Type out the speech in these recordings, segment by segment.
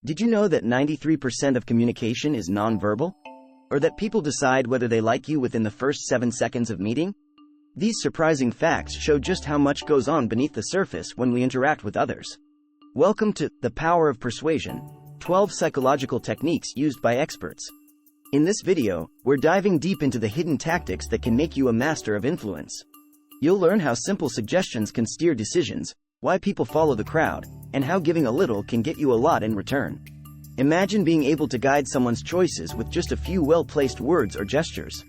Did you know that 93% of communication is nonverbal? Or that people decide whether they like you within the first 7 seconds of meeting? These surprising facts show just how much goes on beneath the surface when we interact with others. Welcome to The Power of Persuasion, 12 psychological techniques used by experts. In this video, we're diving deep into the hidden tactics that can make you a master of influence. You'll learn how simple suggestions can steer decisions, why people follow the crowd, and how giving a little can get you a lot in return. Imagine being able to guide someone's choices with just a few well-placed words or gestures.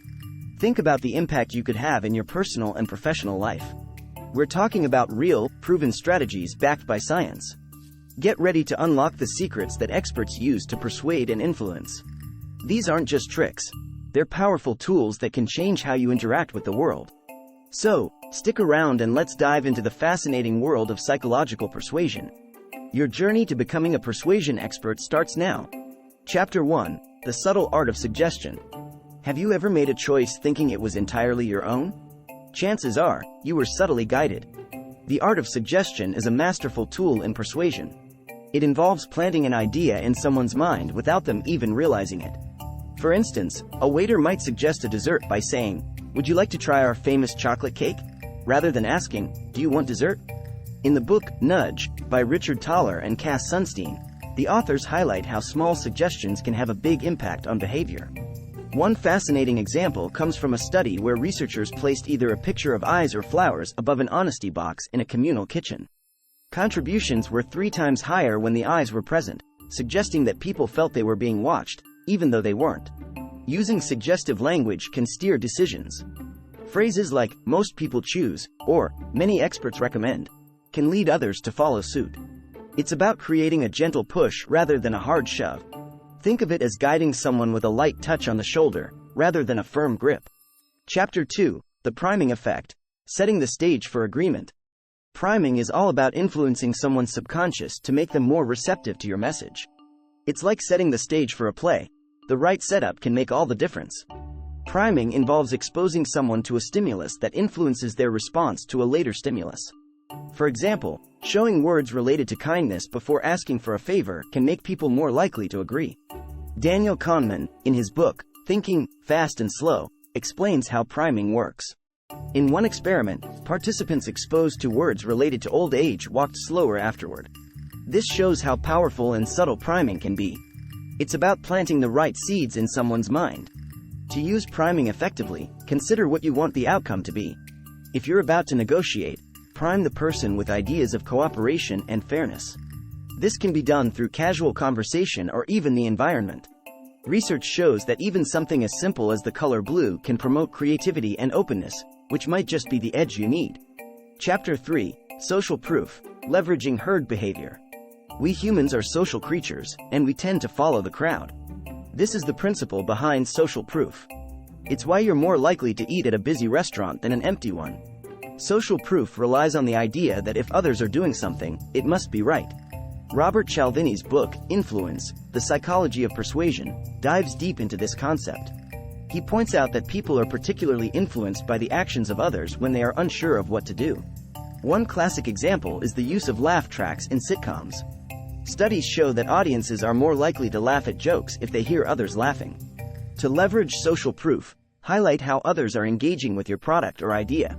Think about the impact you could have in your personal and professional life. We're talking about real, proven strategies backed by science. Get ready to unlock the secrets that experts use to persuade and influence. These aren't just tricks. They're powerful tools that can change how you interact with the world. So, stick around and let's dive into the fascinating world of psychological persuasion. Your journey to becoming a persuasion expert starts now. Chapter 1: The Subtle Art of Suggestion. Have you ever made a choice thinking it was entirely your own? Chances are, you were subtly guided. The art of suggestion is a masterful tool in persuasion. It involves planting an idea in someone's mind without them even realizing it. For instance, a waiter might suggest a dessert by saying, "Would you like to try our famous chocolate cake?" rather than asking, "Do you want dessert?" In the book, Nudge, by Richard Thaler and Cass Sunstein, the authors highlight how small suggestions can have a big impact on behavior. One fascinating example comes from a study where researchers placed either a picture of eyes or flowers above an honesty box in a communal kitchen. Contributions were 3 times higher when the eyes were present, suggesting that people felt they were being watched, even though they weren't. Using suggestive language can steer decisions. Phrases like, "most people choose," or "many experts recommend," can lead others to follow suit. It's about creating a gentle push rather than a hard shove. Think of it as guiding someone with a light touch on the shoulder, rather than a firm grip. Chapter 2: The Priming Effect. Setting the stage for agreement. Priming is all about influencing someone's subconscious to make them more receptive to your message. It's like setting the stage for a play. The right setup can make all the difference. Priming involves exposing someone to a stimulus that influences their response to a later stimulus. For example, showing words related to kindness before asking for a favor can make people more likely to agree. Daniel Kahneman, in his book, Thinking, Fast and Slow, explains how priming works. In one experiment, participants exposed to words related to old age walked slower afterward. This shows how powerful and subtle priming can be. It's about planting the right seeds in someone's mind. To use priming effectively, consider what you want the outcome to be. If you're about to negotiate, prime the person with ideas of cooperation and fairness. This can be done through casual conversation or even the environment. Research shows that even something as simple as the color blue can promote creativity and openness, which might just be the edge you need. Chapter 3: Social Proof. Leveraging herd behavior. We humans are social creatures, and we tend to follow the crowd. This is the principle behind social proof. It's why you're more likely to eat at a busy restaurant than an empty one. Social proof relies on the idea that if others are doing something, it must be right. Robert Cialdini's book, Influence: The Psychology of Persuasion, dives deep into this concept. He points out that people are particularly influenced by the actions of others when they are unsure of what to do. One classic example is the use of laugh tracks in sitcoms. Studies show that audiences are more likely to laugh at jokes if they hear others laughing. To leverage social proof, highlight how others are engaging with your product or idea.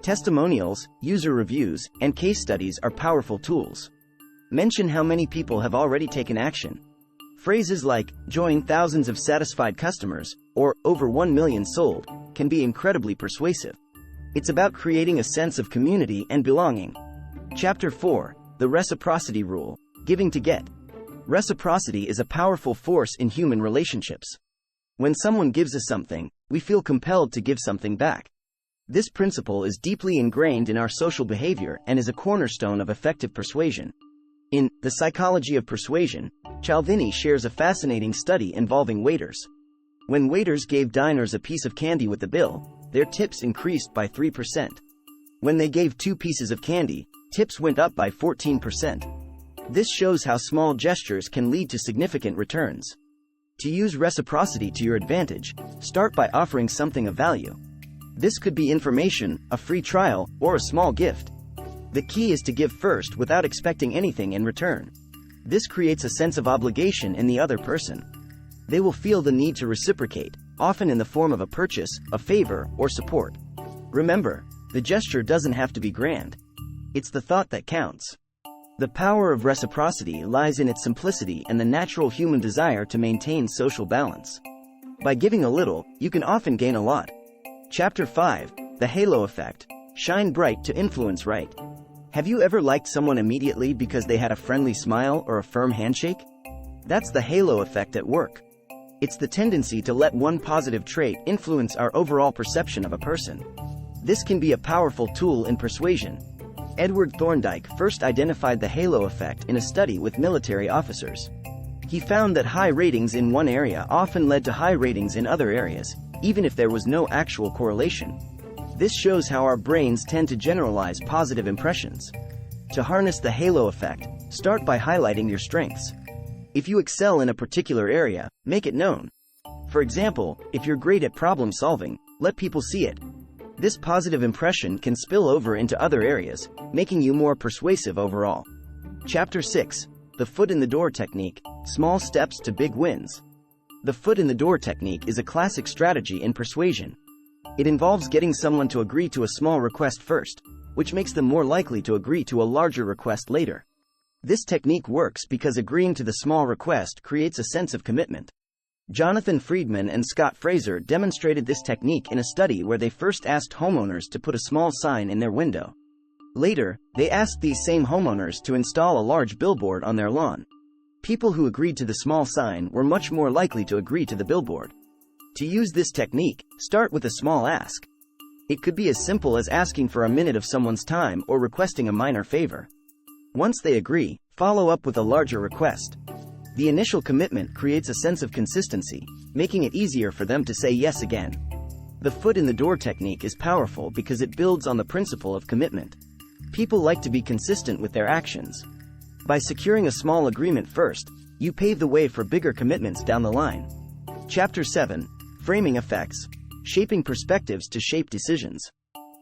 Testimonials, user reviews, and case studies are powerful tools. Mention how many people have already taken action. Phrases like, "join thousands of satisfied customers," or "over 1 million sold," can be incredibly persuasive. It's about creating a sense of community and belonging. Chapter 4: The Reciprocity Rule. Giving to get. Reciprocity is a powerful force in human relationships. When someone gives us something, we feel compelled to give something back. This principle is deeply ingrained in our social behavior and is a cornerstone of effective persuasion. In The Psychology of Persuasion, Cialdini shares a fascinating study involving waiters. When waiters gave diners a piece of candy with the bill, their tips increased by 3%. When they gave 2 pieces of candy, tips went up by 14%. This shows how small gestures can lead to significant returns. To use reciprocity to your advantage, start by offering something of value. This could be information, a free trial, or a small gift. The key is to give first without expecting anything in return. This creates a sense of obligation in the other person. They will feel the need to reciprocate, often in the form of a purchase, a favor, or support. Remember, the gesture doesn't have to be grand. It's the thought that counts. The power of reciprocity lies in its simplicity and the natural human desire to maintain social balance. By giving a little, you can often gain a lot. Chapter 5, The Halo Effect. Shine bright to influence right. Have you ever liked someone immediately because they had a friendly smile or a firm handshake? That's the halo effect at work. It's the tendency to let one positive trait influence our overall perception of a person. This can be a powerful tool in persuasion. Edward Thorndike first identified the halo effect in a study with military officers. He found that high ratings in one area often led to high ratings in other areas, even if there was no actual correlation. This shows how our brains tend to generalize positive impressions. To harness the halo effect, start by highlighting your strengths. If you excel in a particular area, make it known. For example, if you're great at problem solving, let people see it. This positive impression can spill over into other areas, making you more persuasive overall. Chapter 6, The Foot in the Door Technique, Small Steps to Big Wins. The foot in the door technique is a classic strategy in persuasion. It involves getting someone to agree to a small request first, which makes them more likely to agree to a larger request later. This technique works because agreeing to the small request creates a sense of commitment. Jonathan Friedman and Scott Fraser demonstrated this technique in a study where they first asked homeowners to put a small sign in their window. Later, they asked these same homeowners to install a large billboard on their lawn. People who agreed to the small sign were much more likely to agree to the billboard. To use this technique, start with a small ask. It could be as simple as asking for a minute of someone's time or requesting a minor favor. Once they agree, follow up with a larger request. The initial commitment creates a sense of consistency, making it easier for them to say yes again. The foot in the door technique is powerful because it builds on the principle of commitment. People like to be consistent with their actions. By securing a small agreement first, you pave the way for bigger commitments down the line. Chapter 7, Framing Effects. Shaping Perspectives to Shape Decisions.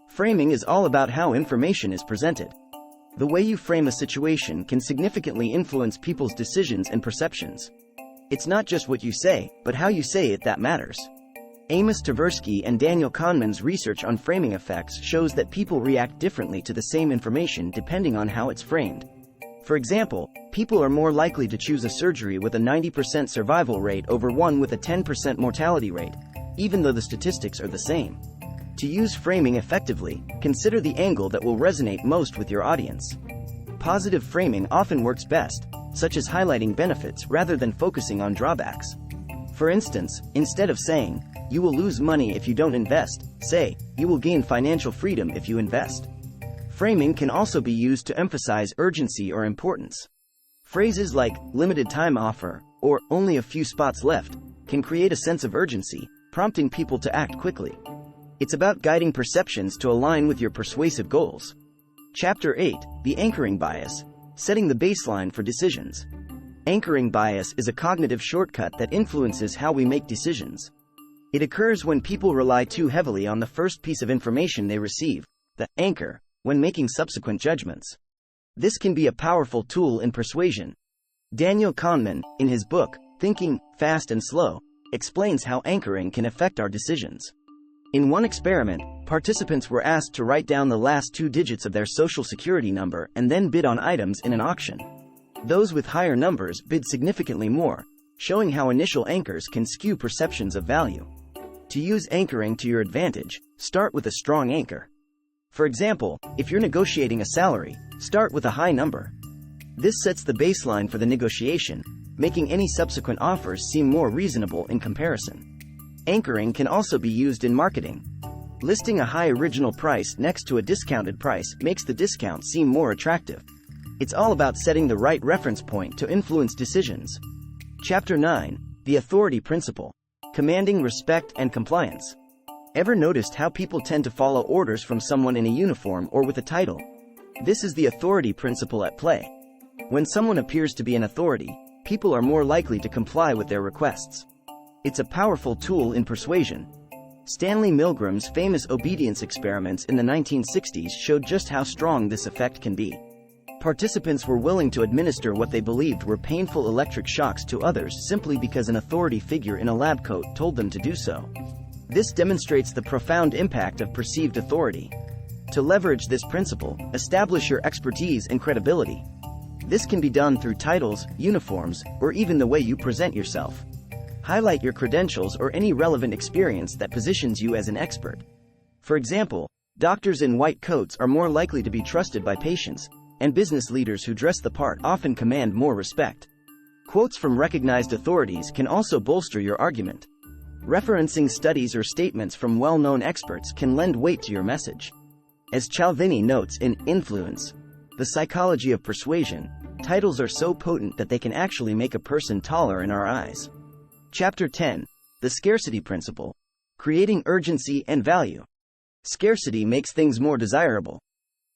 Framing is all about how information is presented. The way you frame a situation can significantly influence people's decisions and perceptions. It's not just what you say, but how you say it that matters. Amos Tversky and Daniel Kahneman's research on framing effects shows that people react differently to the same information depending on how it's framed. For example, people are more likely to choose a surgery with a 90% survival rate over one with a 10% mortality rate, even though the statistics are the same. To use framing effectively, consider the angle that will resonate most with your audience. Positive framing often works best, such as highlighting benefits rather than focusing on drawbacks. For instance, instead of saying, "You will lose money if you don't invest," say, "You will gain financial freedom if you invest." Framing can also be used to emphasize urgency or importance. Phrases like "limited time offer" or "only a few spots left" can create a sense of urgency, prompting people to act quickly. It's about guiding perceptions to align with your persuasive goals. Chapter 8, The Anchoring Bias. Setting the baseline for decisions. Anchoring bias is a cognitive shortcut that influences how we make decisions. It occurs when people rely too heavily on the first piece of information they receive, the anchor, when making subsequent judgments. This can be a powerful tool in persuasion. Daniel Kahneman, in his book, Thinking, Fast and Slow, explains how anchoring can affect our decisions. In one experiment, participants were asked to write down the last 2 digits of their social security number and then bid on items in an auction. Those with higher numbers bid significantly more, showing how initial anchors can skew perceptions of value. To use anchoring to your advantage, start with a strong anchor. For example, if you're negotiating a salary, start with a high number. This sets the baseline for the negotiation, making any subsequent offers seem more reasonable in comparison. Anchoring can also be used in marketing. Listing a high original price next to a discounted price makes the discount seem more attractive. It's all about setting the right reference point to influence decisions. Chapter 9, The Authority Principle. Commanding respect and compliance. Ever noticed how people tend to follow orders from someone in a uniform or with a title? This is the authority principle at play. When someone appears to be an authority, people are more likely to comply with their requests. It's a powerful tool in persuasion. Stanley Milgram's famous obedience experiments in the 1960s showed just how strong this effect can be. Participants were willing to administer what they believed were painful electric shocks to others simply because an authority figure in a lab coat told them to do so. This demonstrates the profound impact of perceived authority. To leverage this principle, establish your expertise and credibility. This can be done through titles, uniforms, or even the way you present yourself. Highlight your credentials or any relevant experience that positions you as an expert. For example, doctors in white coats are more likely to be trusted by patients, and business leaders who dress the part often command more respect. Quotes from recognized authorities can also bolster your argument. Referencing studies or statements from well-known experts can lend weight to your message. As Cialdini notes in Influence, The Psychology of Persuasion, titles are so potent that they can actually make a person taller in our eyes. Chapter 10. The Scarcity Principle. Creating Urgency and Value. Scarcity makes things more desirable.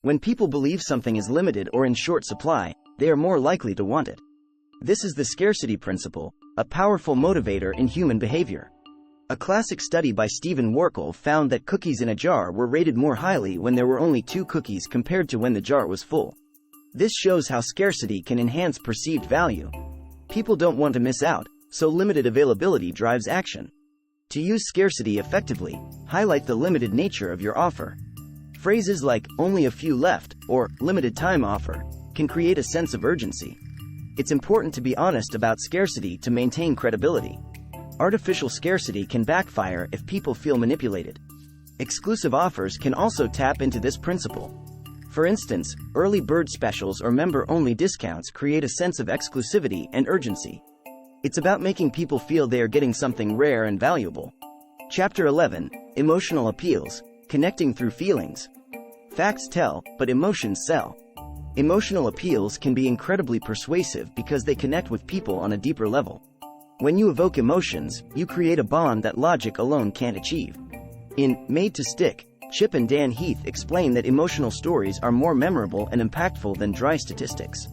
When people believe something is limited or in short supply, they are more likely to want it. This is the scarcity principle, a powerful motivator in human behavior. A classic study by Stephen Warkle found that cookies in a jar were rated more highly when there were only 2 cookies compared to when the jar was full. This shows how scarcity can enhance perceived value. People don't want to miss out, so limited availability drives action. To use scarcity effectively, highlight the limited nature of your offer. Phrases like, "only a few left," or "limited time offer," can create a sense of urgency. It's important to be honest about scarcity to maintain credibility. Artificial scarcity can backfire if people feel manipulated. Exclusive offers can also tap into this principle. For instance, early bird specials or member-only discounts create a sense of exclusivity and urgency. It's about making people feel they are getting something rare and valuable. Chapter 11. Emotional Appeals. Connecting through feelings. Facts tell, but emotions sell. Emotional appeals can be incredibly persuasive because they connect with people on a deeper level. When you evoke emotions, you create a bond that logic alone can't achieve. In Made to Stick, Chip and Dan Heath explain that emotional stories are more memorable and impactful than dry statistics.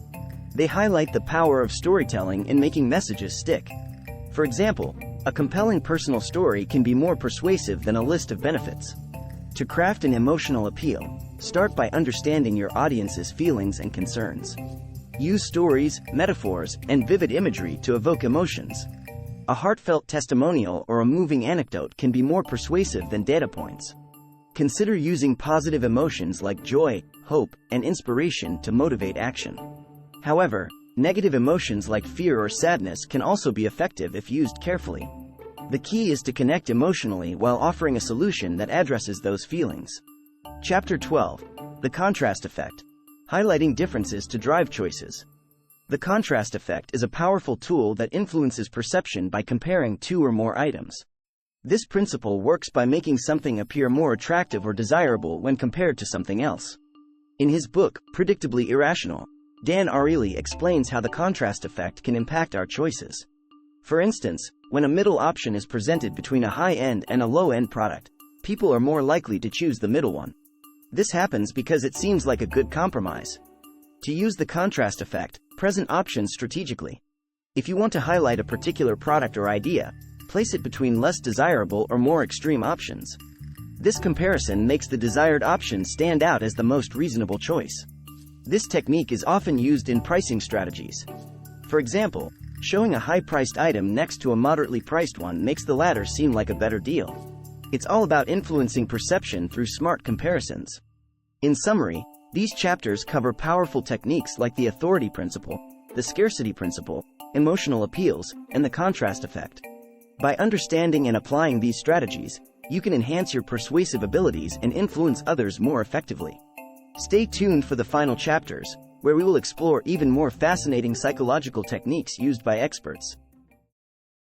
They highlight the power of storytelling in making messages stick. For example, a compelling personal story can be more persuasive than a list of benefits. To craft an emotional appeal, start by understanding your audience's feelings and concerns. Use stories, metaphors, and vivid imagery to evoke emotions. A heartfelt testimonial or a moving anecdote can be more persuasive than data points. Consider using positive emotions like joy, hope, and inspiration to motivate action. However, negative emotions like fear or sadness can also be effective if used carefully. The key is to connect emotionally while offering a solution that addresses those feelings. Chapter 12. The Contrast Effect. Highlighting differences to drive choices. The contrast effect is a powerful tool that influences perception by comparing 2 or more items. This principle works by making something appear more attractive or desirable when compared to something else. In his book, Predictably Irrational, Dan Ariely explains how the contrast effect can impact our choices. For instance, when a middle option is presented between a high-end and a low-end product, people are more likely to choose the middle one. This happens because it seems like a good compromise. To use the contrast effect, present options strategically. If you want to highlight a particular product or idea, place it between less desirable or more extreme options. This comparison makes the desired option stand out as the most reasonable choice. This technique is often used in pricing strategies. For example, showing a high-priced item next to a moderately priced one makes the latter seem like a better deal. It's all about influencing perception through smart comparisons. In summary, these chapters cover powerful techniques like the authority principle, the scarcity principle, emotional appeals, and the contrast effect. By understanding and applying these strategies, you can enhance your persuasive abilities and influence others more effectively. Stay tuned for the final chapters, where we will explore even more fascinating psychological techniques used by experts.